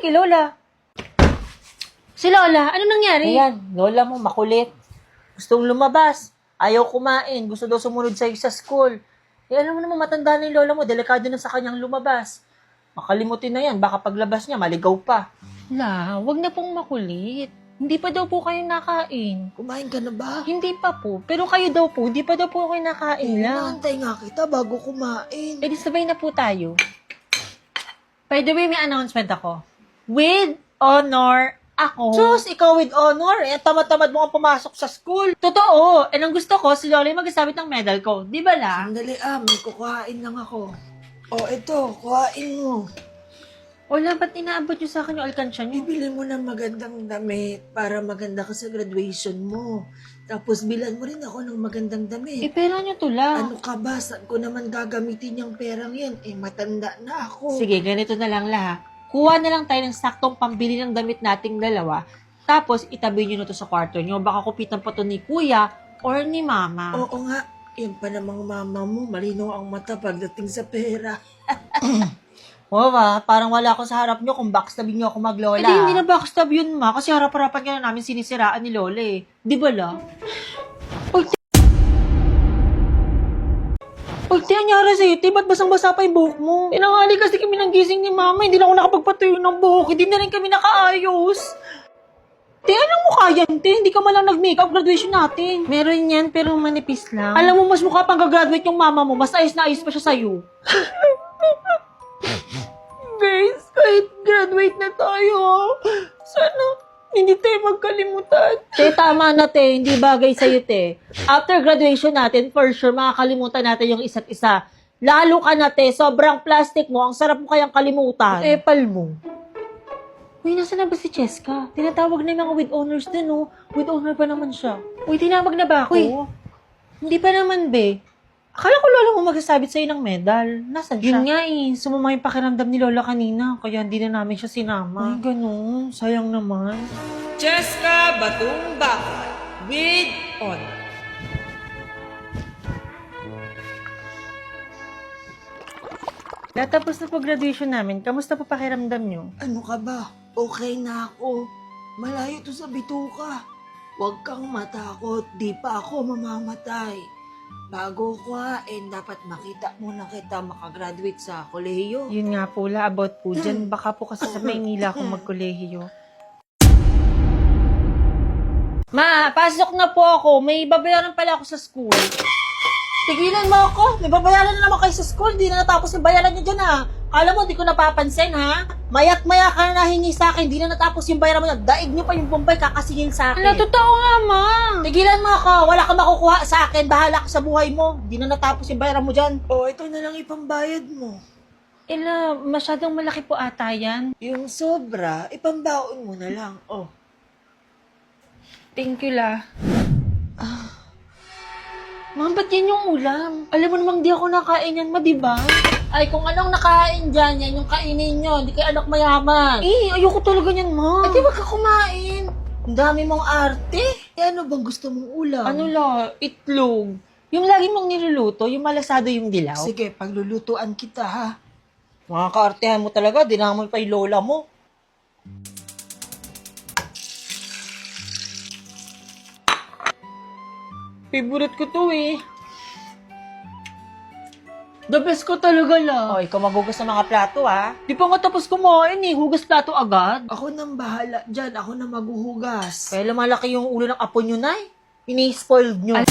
kay Lola. Si Lola, ano nangyari? Ayan, lola mo makulit. Gustong lumabas. Ayaw kumain. Gusto daw sumunod sa'yo sa school. Eh, alam mo naman, matanda na yung lola mo. Delikado na sa kanyang lumabas. Makalimutin na yan. Baka paglabas niya, maligaw pa. La, wag na pong makulit. Hindi pa daw po kayo nakain. Kumain ka na ba? Hindi pa po. Pero kayo daw po, hindi pa daw po kayo nakain lang. Inaantay nga kita bago kumain. Eh, di sabay na po tayo. By the way, may announcement ako. With honor ako. Sus, ikaw with honor. Eh, tamad-tamad mo kang pumasok sa school. Totoo. Eh, ang gusto ko, si Lola yung mag-asabit ng medal ko. Di ba la? Sandali may kukuhain lang ako. Oh, ito, kuhain mo. Wala, ba't inaabot nyo sa akin yung alkansya nyo? Bibili mo ng magandang damit para maganda ka sa graduation mo. Tapos bilan mo rin ako ng magandang Eh, damit. pera nyo to la. Ano ka ba? Saan ko naman gagamitin yung perang yan? Eh, matanda na ako. Sige, ganito na lang la. Kuha na lang tayo ng saktong pambili ng damit nating dalawa. Tapos, itabi nyo na to sa kwarto nyo. Baka kupitan pa to ni kuya or ni mama. Oo nga. Yan pa namang mama mo. Malinaw ang mata pagdating sa pera. Oo ba? Parang wala ako sa harap nyo kung backstabin nyo ako maglola. Eh, di, hindi na backstab yun, ma. Kasi harap-harapan ka na namin sinisiraan ni Lola eh. Di ba la? Pag tiyanyara sa'yo, te, ba't basang-basa pa yung buhok mo? Tinangali kasi kami ng gising ni mama, hindi na ako nakapagpatuyo ng buhok, hindi na rin kami nakaayos. Te, anong mukha yan, te? Hindi ka malang nag-makeup graduation natin. Meron yan, pero manipis lang. Alam mo, mas mukha pang gagraduate yung mama mo, mas ayos na ayos pa siya sa'yo. Guys, kahit graduate na tayo, sana hindi tayo magkalimutan. Te, tama na, te. Hindi bagay sa'yo, te. After graduation natin, for sure, makakalimutan natin yung isa't isa. Lalo ka na, te. Sobrang plastic mo. Ang sarap mo kayang kalimutan. Epal mo. Uy, nasa na ba si Cheska? Tinatawag na yung mga with honors din, oh. With honor pa naman siya. Uy, tinawag na ba ako? Uy, hindi pa naman, be. Akala ko lola mo magsasabit sa'yo ng medal. Nasaan siya? Yun nga eh. Sumama yung pakiramdam ni lola kanina. Kaya hindi na namin siya sinama. Ay, ganun. Sayang naman. Cheska Batong Bakal with honor. Natapos na po graduation namin. Kamusta po pakiramdam nyo? Ano ka ba? Okay na ako. Malayo to sa bituka. Huwag kang matakot. Di pa ako mamamatay. Bago kuhain, dapat makita muna kita makagraduate sa kolehiyo. Yun nga po, about po dyan. Baka po kasi sa Maynila akong magkolehiyo. Ma, pasok na po ako. May babayaran pala ako sa school. Tigilan mo ako. May babayaran na naman kayo sa school. Di na natapos yung bayaran niyo dyan ha. Alam mo, di ko napapansin ha. Mayat-maya ka na nahingi sa akin. Di na natapos yung bayaran mo yan. Daig niyo pa yung Bombay kakasingin sa akin. Ano, totoo nga, ma. Tigilan mo ako. Wala kang makukuha sa akin. Bahala ka sa buhay mo. Di na natapos yung bayaran mo dyan. Oh, ito na lang ipambayad mo. Ela, masyadong malaki po ata yan. Yung sobra, ipambaon mo na lang. Oh. Thank you, la. Ma'am, ba't yan yung ulam? Alam mo namang di ako nakain yan, ma, diba? Ay, kung anong nakain dyan, yan yung kainin nyo. Hindi kayo anak mayaman. Eh, ayoko talaga yan, ma. Eh, di wag ka kumain. Ang dami mong arte. Eh, ano bang gusto mong ulam? Ano la, itlog. Yung lagi mong niluluto, yung malasado yung dilaw. Sige, paglulutuan kita, ha? Mga kaartehan mo talaga, dinamon pa yung lola mo. Favorite ko to eh. The best ko talaga la. Oh, ikaw maghugas ng mga plato, ha? Di pa nga tapos kumain eh. Hugas plato agad. Ako nang bahala dyan. Ako na maghuhugas. Kaya lumalaki yung ulo ng apo nyo, nay. Ini-spoiled nyo.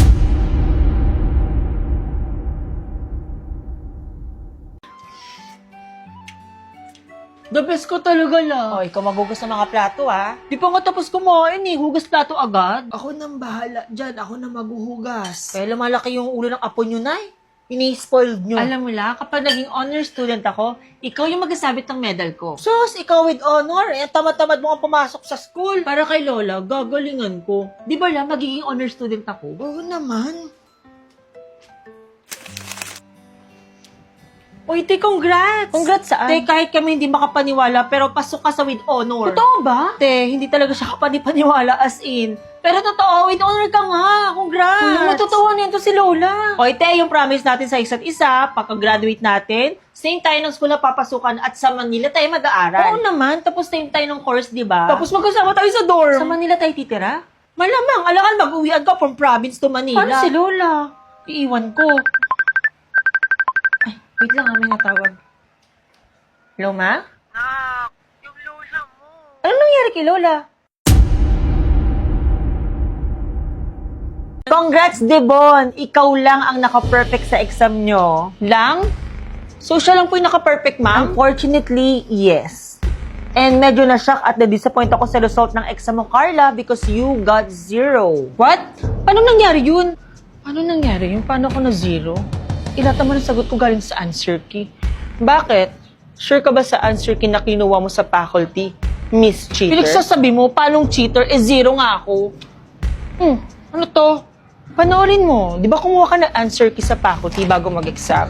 The best ko talaga la. Oh, ikaw maghugas ng mga plato, ha? Di pa nga tapos kumain eh. Hugas plato agad. Ako nang bahala dyan. Ako na maghuhugas. Kaya lumalaki yung ulo ng apo nyo, nay. Ini-spoiled nyo. Alam mo la, kapag naging honor student ako, ikaw yung magkasabit ng medal ko. Sus, ikaw with honor. Eh, tamad-tamad mo kang pumasok sa school. Para kay Lola, gagalingan ko. Di ba la, magiging honor student ako? Oo naman. Uy, te, congrats! Congrats saan? Te, kahit kami hindi makapaniwala, pero pasok ka sa with honor. Totoo ba? Te, hindi talaga siya kapanipaniwala as in. Pero totoo, with honor ka nga. Congrats! Kuya, matutuwa na ito si Lola. O, ite, yung promise natin sa isa't isa, pagka-graduate natin, same tayo ng school na papasukan at sa Manila tayo mag-aaral. Oo naman, tapos same tayo ng course, di ba? Tapos magkasama tayo sa dorm. Sa Manila tayo titira? Malamang, alangan mag-uwian ka from province to Manila. Paano si Lola? Iiwan ko. Ay, wait lang, may natawag. Hello, ma? Nak, yung lola mo. Ano nangyari kay Lola? Congrats, Devon! Ikaw lang ang naka-perfect sa exam nyo. Lang? So, siya lang po yung naka-perfect, ma'am? Unfortunately, yes. And medyo na-shock at na-disappoint ako sa result ng exam mo, Carla, because you got 0. What? Paano nangyari yun? Paano nangyari yun? Paano ako na-0? Ilata mo na sagot ko galing sa answer key. Bakit? Sure ka ba sa answer key na kinuha mo sa faculty? Miss Cheater? Pinagsasabi mo, paanong cheater? 0 nga ako. Ano to? Panoorin mo. Di ba kumuha ka ng answer key sa faculty bago mag-exam?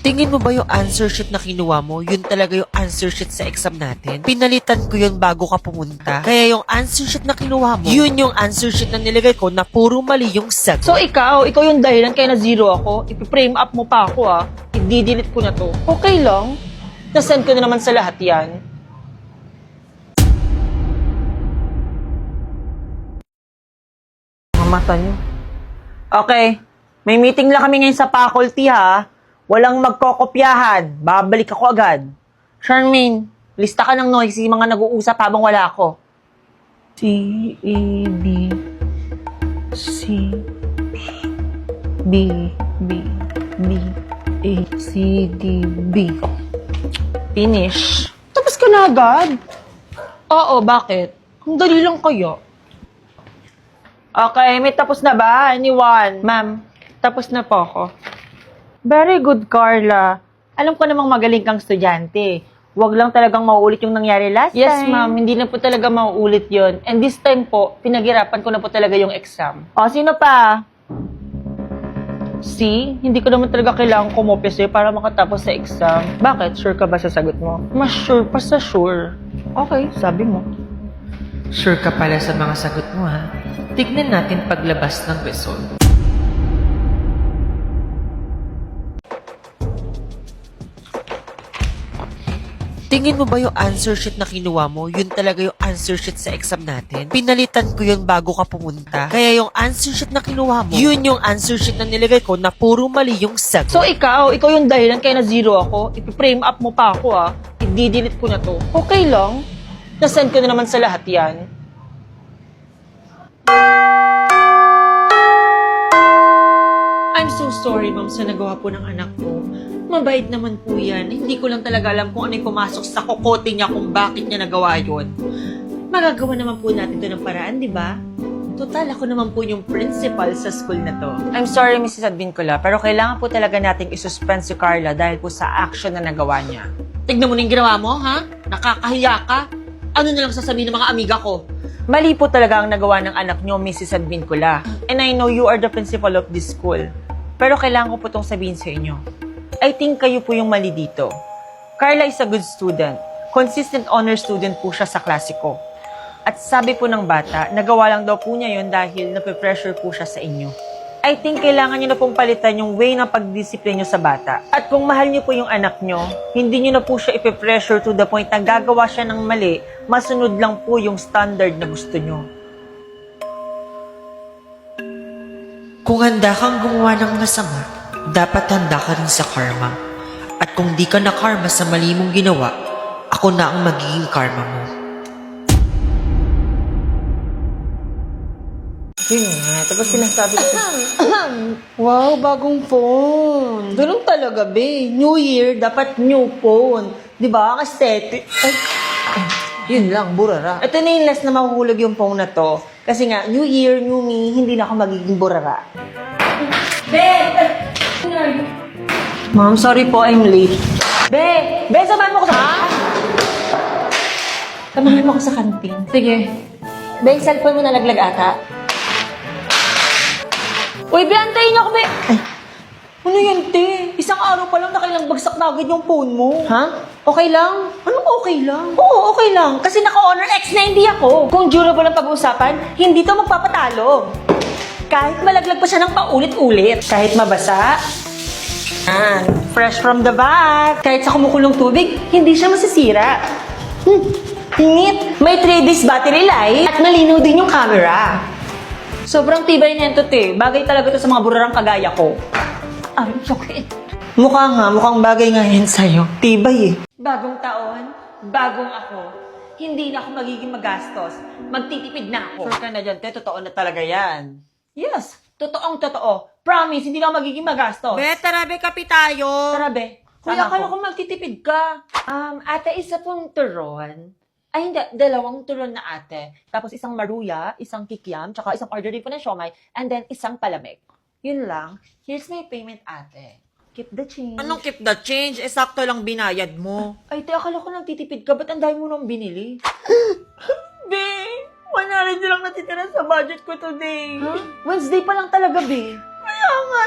Tingin mo ba yung answer sheet na kinuha mo, yun talaga yung answer sheet sa exam natin? Pinalitan ko yun bago ka pumunta. Kaya yung answer sheet na kinuha mo, yun yung answer sheet na nilagay ko na puro mali yung sagot. So ikaw yung dahilan kaya na 0 ako. Ipi-frame up mo pa ako I-delete ko na to. Okay lang. Nasend ko na naman sa lahat yan. Mga mata nyo. Okay. May meeting lang kami ngayon sa faculty Walang magkokopyahan. Babalik ako agad. Charmaine, lista ka ng noisy mga nag-uusap habang wala ako. C, A, B, C, B, B, B, A, C, D, B. Finish. Tapos ka na agad? Oo, bakit? Ang dali lang kaya. Okay, may tapos na ba? Anyone? Ma'am, tapos na po ako. Very good, Carla. Alam ko namang magaling kang estudyante. Huwag lang talagang mauulit yung nangyari last time. Yes, ma'am. Hindi na po talaga mauulit yon. And this time po, pinaghirapan ko na po talaga yung exam. O, sino pa? See? Hindi ko naman talaga kailangan kumopya sa'yo para makatapos sa exam. Bakit? Sure ka ba sa sagot mo? Mas sure pa sa sure. Okay, sabi mo. Sure ka pala sa mga sagot mo Tignan natin paglabas ng result. Tingin mo ba yung answer sheet na kinuha mo, yun talaga yung answer sheet sa exam natin? Pinalitan ko yun bago ka pumunta. Kaya yung answer sheet na kinuha mo, yun yung answer sheet na nilagay ko na puro mali yung sagot. So ikaw yung dahilan kaya na 0 ako. Ipi-frame up mo pa ako I-delete ko na to. Okay lang. Nasend ko na naman sa lahat yan. I'm so sorry, ma'am, sa nagawa po ng anak ko. Mabait naman po yan. Hindi ko lang talaga alam kung ano yung pumasok sa kokote niya kung bakit niya nagawa yun. Magagawa naman po natin ito ng paraan, di ba? Total, ako naman po yung principal sa school na to. I'm sorry, Mrs. Advincula, pero kailangan po talaga nating isuspend si Carla dahil po sa action na nagawa niya. Tignan mo na yung ginawa mo, ha? Nakakahiya ka? Ano na lang sasabihin ng mga amiga ko? Mali po talaga ang nagawa ng anak niyo, Mrs. Advincula. And I know you are the principal of this school. Pero kailangan ko po itong sabihin sa inyo. I think kayo po yung mali dito. Carla is a good student. Consistent honor student po siya sa klase ko. At sabi po ng bata, nagawa lang daw po niya yun dahil nape-pressure po siya sa inyo. I think kailangan niyo na pong palitan yung way ng pagdisiplin niyo sa bata. At kung mahal niyo po yung anak niyo, hindi niyo na po siya ipe-pressure to the point na gagawa siya ng mali, masunod lang po yung standard na gusto niyo. Kung handa kang gumawa ng masama, dapat handa ka rin sa karma. At kung di ka na karma sa mali mong ginawa, ako na ang magiging karma mo. Yun nga, tapos sinasabi ko, wow, bagong phone. Ganun talaga, be. New Year, dapat new phone. Di ba? Ang aesthetic. Yun lang, burara. Ito na yung last na mahuhulog yung phone na to. Kasi nga, New Year, new me, hindi na ako magiging burara. Be! Ma'am, sorry po, I'm late. Be! Be, samahan mo ko sa... Samahan mo ko sa kantin. Sige. Be, yung cellphone mo nalaglag ata. Uy, Be, antayin niyo ako, Be! Ay. Ano yan, te? Isang araw pa lang nakailang bagsak na agad yung phone mo. Ha? Okay lang? Anong okay lang? Oo, okay lang. Kasi naka-Honor X na hindi ako. Kung durable ang pag-uusapan, hindi to magpapatalo. Kahit malaglag pa siya ng paulit-ulit. Kahit mabasa. Fresh from the bath. Kahit sa kumukulong tubig, hindi siya masisira. Ingit. May 3 days battery life at malinaw din yung camera. Sobrang tibay nito, te. Bagay talaga to sa mga burarang kagaya ko. Ang sakit. Mukhang bagay nga yan sa'yo. Tibay eh. Bagong taon, bagong ako. Hindi na ako magiging magastos. Magtitipid na ako. Sure ka na dyan, te. Totoo na talaga yan. Yes, totoong totoo. Promise, hindi na ako magiging magastos. Be, tara, be, kapi tayo. Tara, be. Kuya, akala ko magtitipid ka. Ate, isa pong turon. Ay, hindi. 2 turon na ate. Tapos isang maruya, isang kikiam, tsaka isang order din po ng siomay, and then isang palamig. Yun lang. Here's my payment, ate. Keep the change. Anong keep the change? Eh, sakto lang binayad mo. Ay, te, akala ko nagtitipid ka. Ba't ang dami mo nang binili? Be, 100 lang natitira sa budget ko today. Huh? Wednesday pa lang talaga, be. Kaya nga